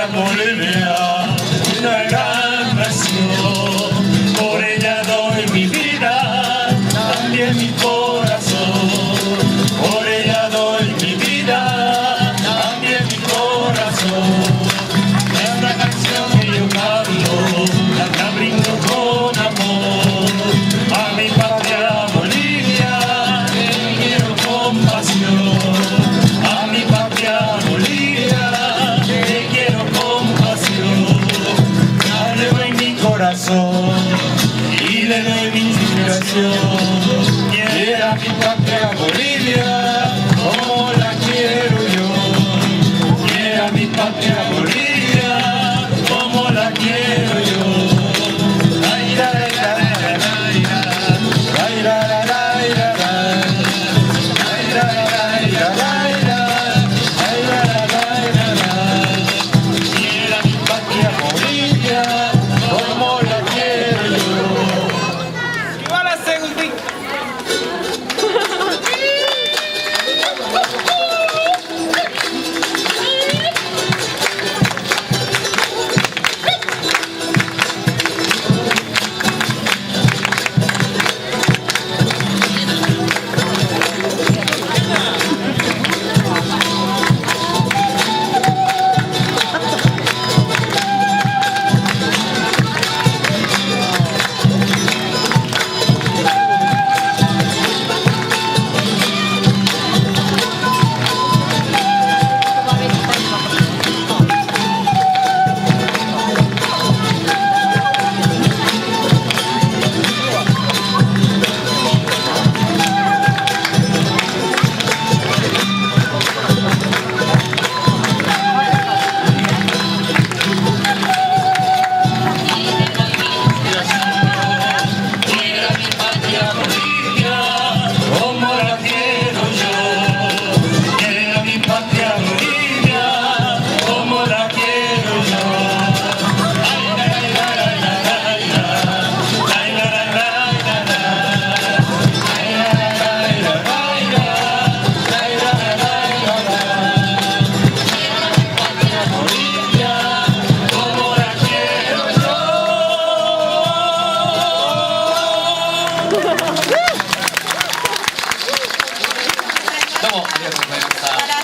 patria Bolivia, una gran nación. Por ella doy mi vida, también mi corazón. Por ella doy mi vida, también mi corazón. Esta canción que yo canto, la brindo con amor. A mi patria Bolivia, te quiero con pasión. A mi patria Bolivia, te quiero con pasión. La llevo en mi corazón y le doy mi inspiración. Quiera mi patria Bolivia, como la quiero yo. Quiera mi patria Bolivia, como la quiero yo. Ay, la, la, la, la, la, la. Ay, la, la, la, la, la. Ay, la, la, la, la, la, la. Ay, la, la, la, la, la. Quiera mi patria Bolivia, como la quiero yo. ¡Viva la segunda! Domo, ありがとうございました。